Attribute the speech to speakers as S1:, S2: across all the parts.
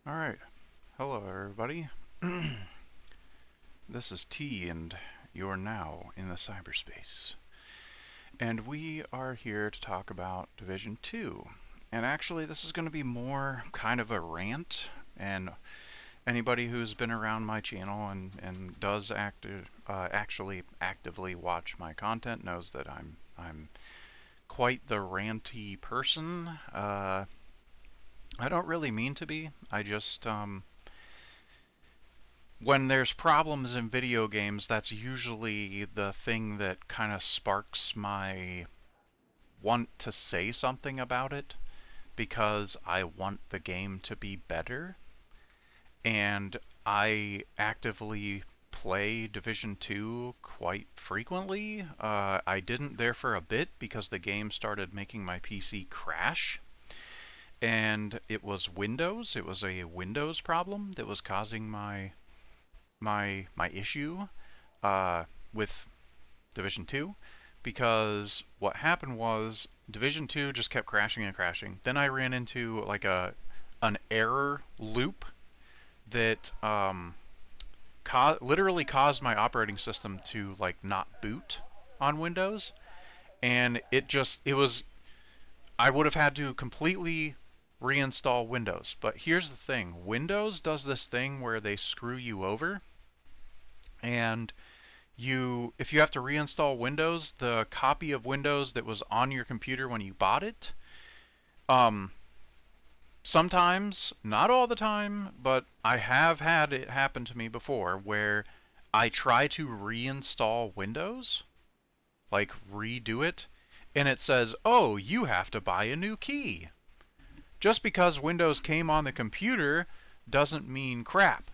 S1: Alright, hello everybody. This is T, and you're now in the cyberspace. And we are here to talk about Division 2. And actually, this is going to be more kind of a rant, and anybody who's been around my channel and does actually actively watch my content knows that I'm quite the ranty person. I don't really mean to be. I just, when there's problems in video games, that's usually the thing that kind of sparks my want to say something about it, because I want the game to be better. And I actively play Division 2 quite frequently. I didn't there for a bit because the game started making my PC crash. And it was Windows. It was a Windows problem that was causing my issue with Division 2, because what happened was Division 2 just kept crashing and crashing. Then I ran into like an error loop that literally caused my operating system to like not boot on Windows, and I would have had to completely reinstall Windows. But here's the thing. Windows does this thing where they screw you over, and if you have to reinstall Windows, the copy of Windows that was on your computer when you bought it, sometimes, not all the time, but I have had it happen to me before where I try to reinstall Windows, like redo it, and it says, "Oh, you have to buy a new key." Just because Windows came on the computer doesn't mean crap.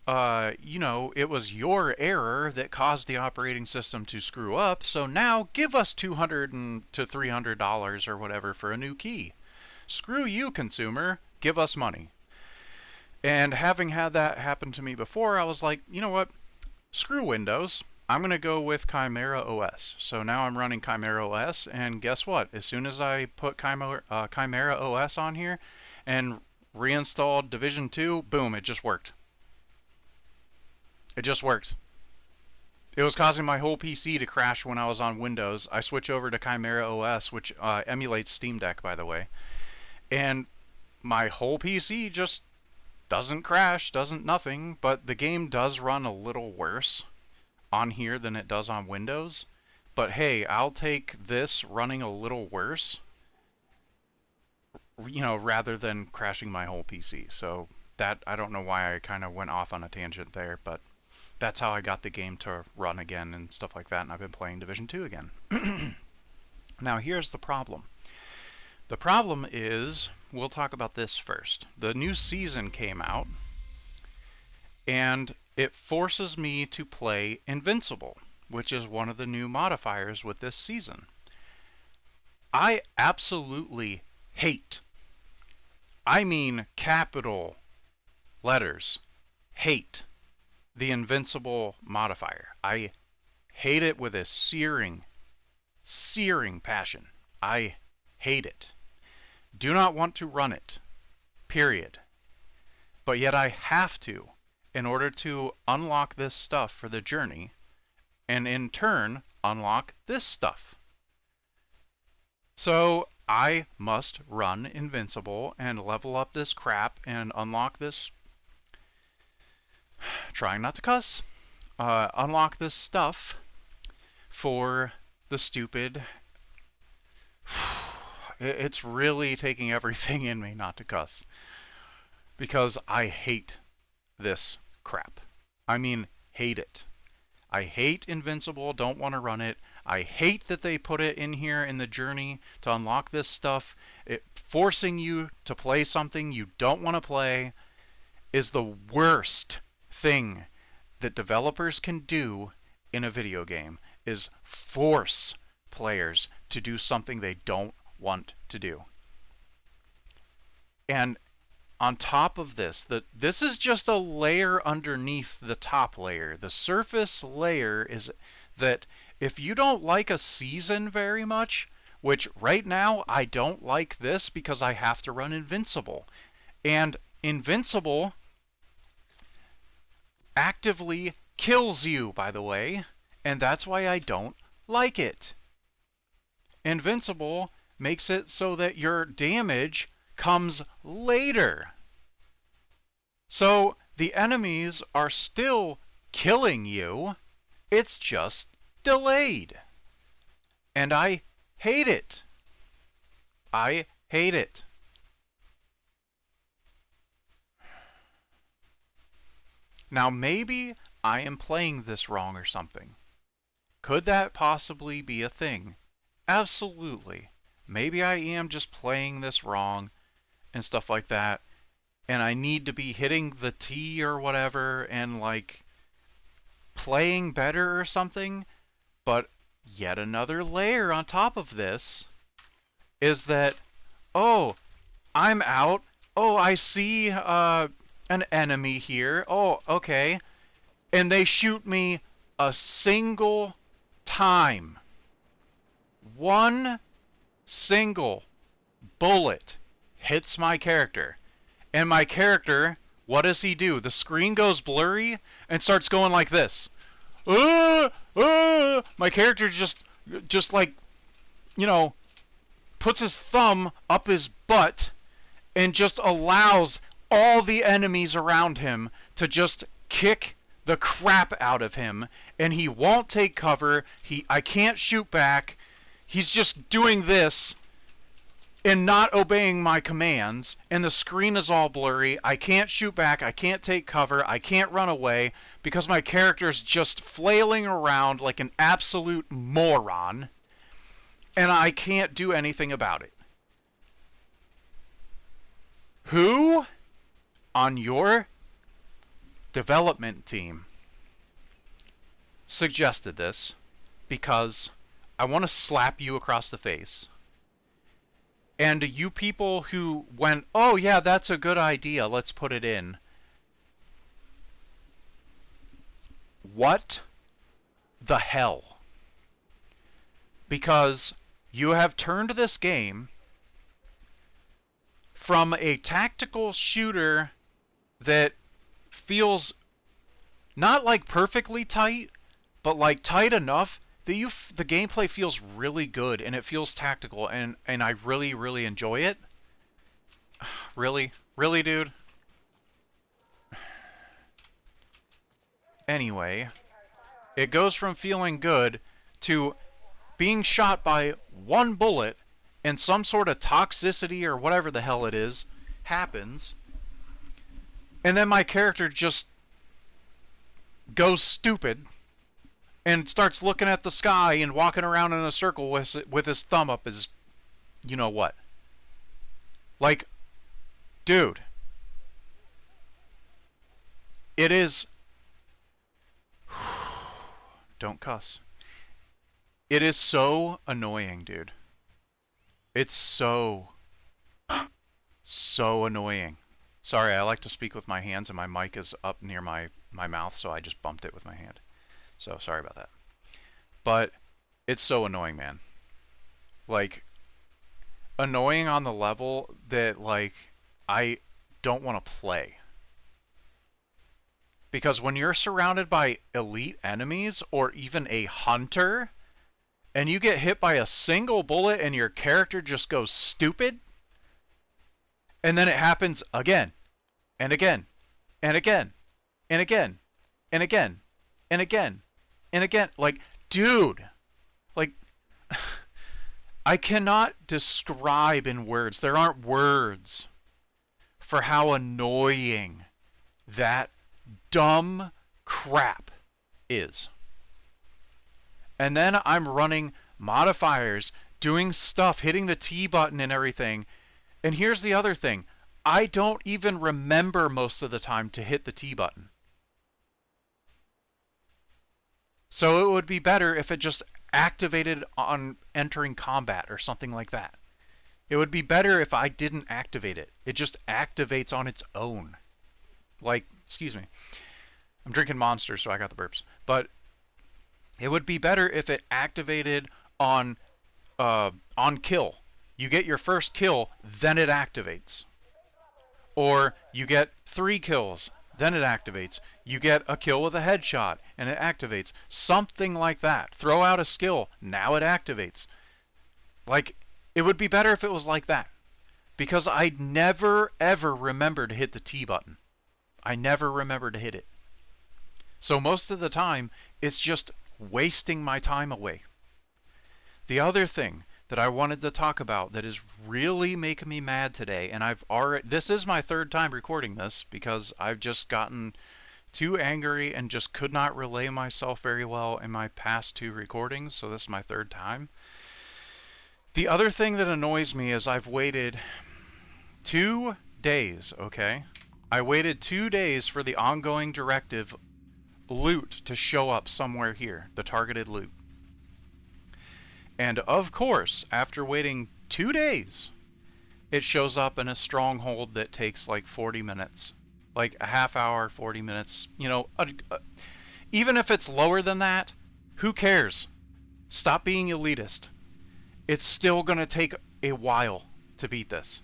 S1: It was your error that caused the operating system to screw up, so now give us $200 to $300 or whatever for a new key. Screw you, consumer. Give us money. And having had that happen to me before, I was like, you know what? Screw Windows. I'm going to go with Chimera OS. So now I'm running Chimera OS, and guess what? As soon as I put Chimera OS on here and reinstalled Division 2, boom, it just worked. It just worked. It was causing my whole PC to crash when I was on Windows. I switch over to Chimera OS, which emulates Steam Deck, by the way. And my whole PC just doesn't crash, doesn't nothing, but the game does run a little worse on here than it does on Windows. But hey, I'll take this running a little worse, rather than crashing my whole PC. So that, I don't know why I kind of went off on a tangent there, but that's how I got the game to run again and stuff like that, and I've been playing Division 2 again. Now here's the problem. The problem is, we'll talk about this first. The new season came out, and it forces me to play Invincible, which is one of the new modifiers with this season. I absolutely hate, I mean capital letters, hate the Invincible modifier. I hate it with a searing passion. I hate it. Do not want to run it. Period. But yet I have to, in order to unlock this stuff for the journey, and in turn unlock this stuff. So I must run Invincible and level up this crap and unlock this, trying not to cuss, unlock this stuff for the stupid, it's really taking everything in me not to cuss, because I hate this crap. I mean, hate it. I hate Invincible, don't want to run it. I hate that they put it in here in the journey to unlock this stuff. It forcing you to play something you don't want to play is the worst thing that developers can do in a video game, is force players to do something they don't want to do. And on top of this, this is just a layer underneath the top layer. The surface layer is that if you don't like a season very much, which right now I don't like this because I have to run Invincible, and Invincible actively kills you, by the way, and that's why I don't like it. Invincible makes it so that your damage comes later. So the enemies are still killing you, it's just delayed. And I hate it. I hate it. Now maybe I am playing this wrong or something. Could that possibly be a thing? Absolutely. Maybe I am just playing this wrong and stuff like that, and I need to be hitting the T or whatever and like playing better or something. But yet another layer on top of this is that, oh, I'm out. Oh, I see an enemy here. Oh, okay. And they shoot me a single time. One single bullet hits my character. And my character, what does he do? The screen goes blurry and starts going like this. My character just like, you know, puts his thumb up his butt and just allows all the enemies around him to just kick the crap out of him, and he won't take cover. I can't shoot back. He's just doing this and not obeying my commands, and the screen is all blurry. I can't shoot back. I can't take cover. I can't run away because my character's just flailing around like an absolute moron, and I can't do anything about it. Who on your development team suggested this? Because I want to slap you across the face. And you people who went, oh yeah, that's a good idea, let's put it in. What the hell? Because you have turned this game from a tactical shooter that feels not like perfectly tight, but like tight enough that the gameplay feels really good and it feels tactical, and I really, really enjoy it. Really? Really, dude? Anyway, it goes from feeling good to being shot by one bullet and some sort of toxicity or whatever the hell it is happens, and then my character just goes stupid and starts looking at the sky and walking around in a circle with his thumb up his you know what. Like, dude, it is... Don't cuss. It is so annoying, dude. It's so annoying. Sorry, I like to speak with my hands and my mic is up near my mouth, so I just bumped it with my hand. So, sorry about that. But it's so annoying, man. Like, annoying on the level that, like, I don't want to play. Because when you're surrounded by elite enemies, or even a hunter, and you get hit by a single bullet and your character just goes stupid, and then it happens again, and again, and again, and again, and again, and again, and again. Like, dude, like, I cannot describe in words. There aren't words for how annoying that dumb crap is. And then I'm running modifiers, doing stuff, hitting the T button and everything. And here's the other thing. I don't even remember most of the time to hit the T button. So it would be better if it just activated on entering combat or something like that. It would be better if I didn't activate it. It just activates on its own. Like, excuse me. I'm drinking Monster, so I got the burps. But it would be better if it activated on kill. You get your first kill, then it activates. Or you get 3 kills, then it activates. You get a kill with a headshot, and it activates. Something like that. Throw out a skill, now it activates. Like, it would be better if it was like that. Because I never, ever remember to hit the T button. I never remember to hit it. So most of the time, it's just wasting my time away. The other thing that I wanted to talk about that is really making me mad today, and this is my 3rd time recording this because I've just gotten too angry and just could not relay myself very well in my past 2 recordings, so this is my 3rd time. The other thing that annoys me is I've waited 2 days, okay? I waited 2 days for the ongoing directive loot to show up somewhere here, the targeted loot. And of course, after waiting 2 days, it shows up in a stronghold that takes like 40 minutes. Like a half hour, 40 minutes. You know, even if it's lower than that, who cares? Stop being elitist. It's still going to take a while to beat this.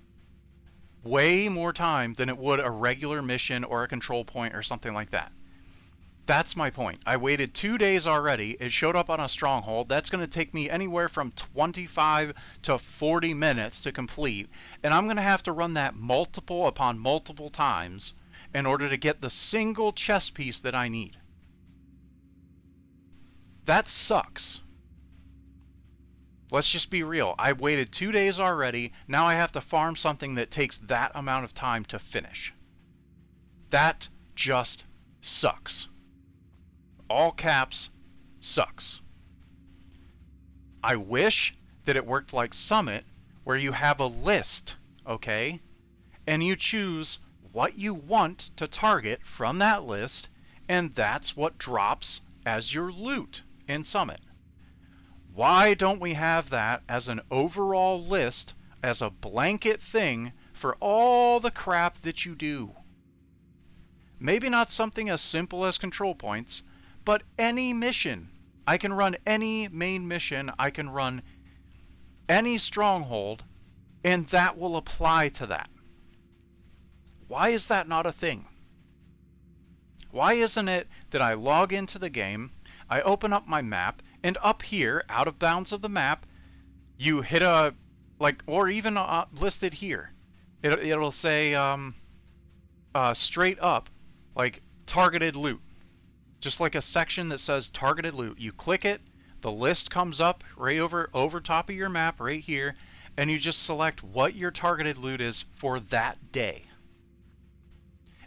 S1: Way more time than it would a regular mission or a control point or something like that. That's my point. I waited 2 days already. It showed up on a stronghold. That's going to take me anywhere from 25 to 40 minutes to complete. And I'm going to have to run that multiple upon multiple times in order to get the single chess piece that I need. That sucks. Let's just be real. I waited 2 days already. Now I have to farm something that takes that amount of time to finish. That just sucks. All caps, sucks. I wish that it worked like Summit, where you have a list, okay? And you choose what you want to target from that list, and that's what drops as your loot in Summit. Why don't we have that as an overall list, as a blanket thing for all the crap that you do? Maybe not something as simple as control points, but any mission. I can run any main mission, I can run any stronghold, and that will apply to that. Why is that not a thing? Why isn't it that I log into the game, I open up my map, and up here, out of bounds of the map, you hit a, like, or even listed here, it'll say straight up, like, targeted loot. Just like a section that says targeted loot. You click it, the list comes up right over top of your map right here, and you just select what your targeted loot is for that day.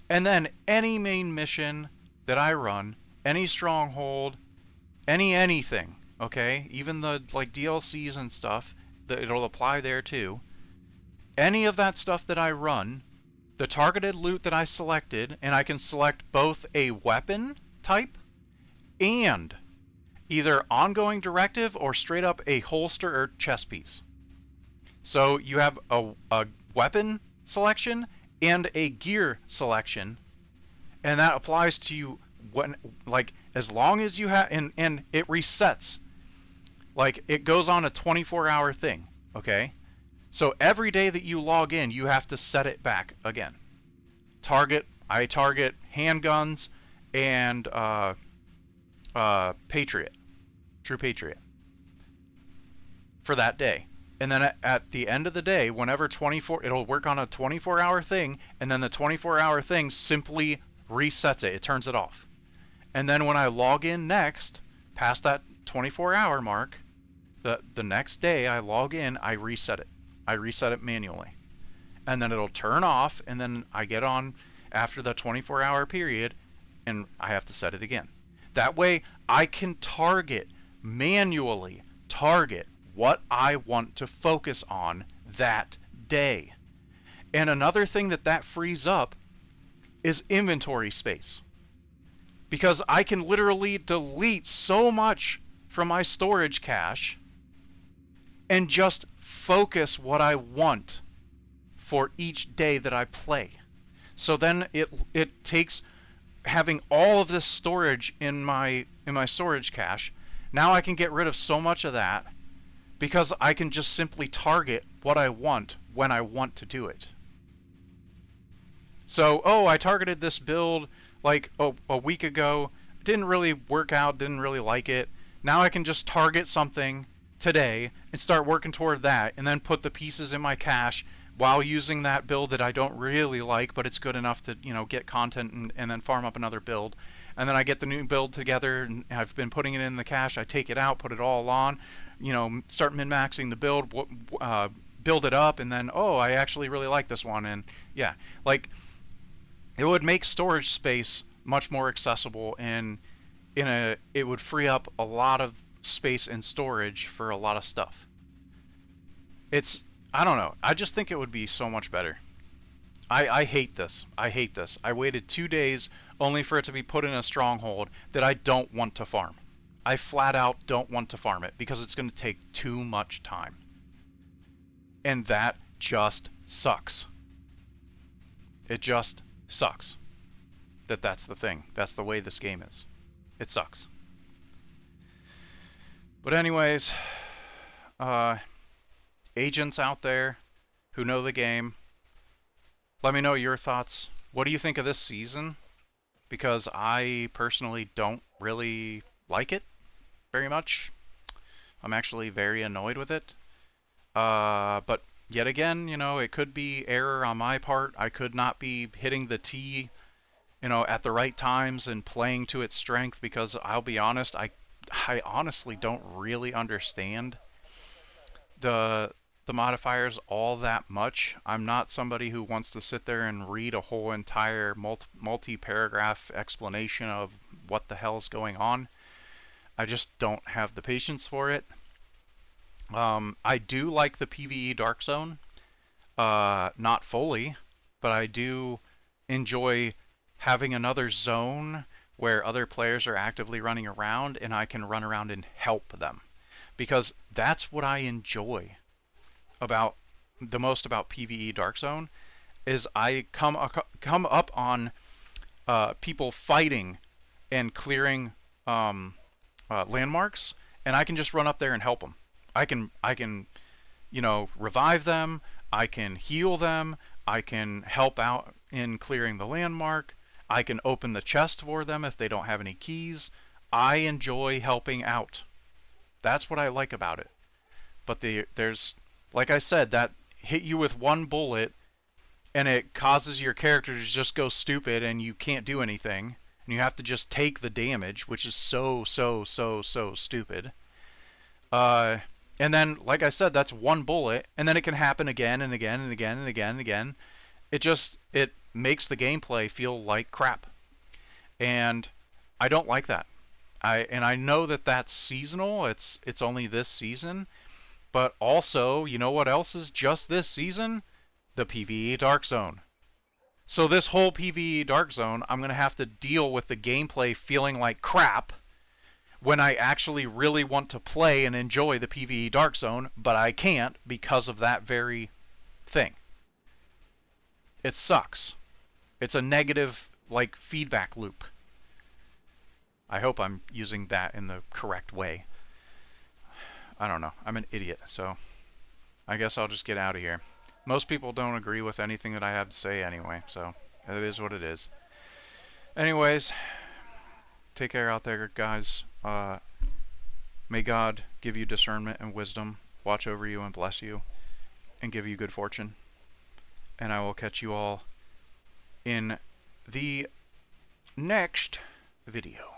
S1: And then any main mission that I run, any stronghold, anything, okay? Even the like DLCs and stuff, it'll apply there too. Any of that stuff that I run, the targeted loot that I selected, and I can select both a weapon type and either ongoing directive or straight up a holster or chest piece. So you have a weapon selection and a gear selection, and that applies to you when, like, as long as you have, and it resets. Like, it goes on a 24-hour thing, okay? So every day that you log in, you have to set it back again. I target handguns and Patriot, True Patriot, for that day. And then at the end of the day, whenever it'll work on a 24-hour thing, and then the 24-hour thing simply resets it. It turns it off. And then when I log in next, past that 24-hour mark, the next day I log in, I reset it. I reset it manually. And then it'll turn off, and then I get on after the 24-hour period, and I have to set it again. That way, I can manually target what I want to focus on that day. And another thing that frees up is inventory space. Because I can literally delete so much from my storage cache and just focus what I want for each day that I play. So then it takes having all of this storage in my storage cache. Now I can get rid of so much of that because I can just simply target what I want when I want to do it. So, oh, I targeted this build like a week ago. Didn't really work out, didn't really like it. Now I can just target something today and start working toward that and then put the pieces in my cache while using that build that I don't really like, but it's good enough to, get content and then farm up another build. And then I get the new build together and I've been putting it in the cache. I take it out, put it all on, start min-maxing the build, build it up, and then, oh, I actually really like this one. And yeah, like, it would make storage space much more accessible, and it would free up a lot of space and storage for a lot of stuff. I don't know. I just think it would be so much better. I hate this. I hate this. I waited 2 days only for it to be put in a stronghold that I don't want to farm. I flat out don't want to farm it because it's going to take too much time. And that just sucks. It just sucks. That's the thing. That's the way this game is. It sucks. But anyways, agents out there who know the game, let me know your thoughts. What do you think of this season? Because I personally don't really like it very much. I'm actually very annoyed with it. But yet again, it could be error on my part. I could not be hitting the T, at the right times and playing to its strength, because I'll be honest, I honestly don't really understand the modifiers all that much. I'm not somebody who wants to sit there and read a whole entire multi-paragraph explanation of what the hell's going on. I just don't have the patience for it. I do like the PvE Dark Zone. Not fully, but I do enjoy having another zone where other players are actively running around and I can run around and help them. Because that's what I enjoy about the most about PvE Dark Zone, is I come up on people fighting and clearing landmarks, and I can just run up there and help them. I can revive them, I can heal them, I can help out in clearing the landmark, I can open the chest for them if they don't have any keys. I enjoy helping out. That's what I like about it. But there's, like I said, that hit you with one bullet and it causes your character to just go stupid and you can't do anything. And you have to just take the damage, which is so stupid. And then, like I said, that's one bullet, and then it can happen again and again and again and again and again. It makes the gameplay feel like crap. And I don't like that. I know that that's seasonal. It's only this season. But also, you know what else is just this season? The PvE Dark Zone. So this whole PvE Dark Zone, I'm going to have to deal with the gameplay feeling like crap when I actually really want to play and enjoy the PvE Dark Zone, but I can't because of that very thing. It sucks. It's a negative, feedback loop. I hope I'm using that in the correct way. I don't know. I'm an idiot, so I guess I'll just get out of here. Most people don't agree with anything that I have to say anyway, so it is what it is. Anyways, take care out there, guys. May God give you discernment and wisdom, watch over you and bless you, and give you good fortune. And I will catch you all in the next video.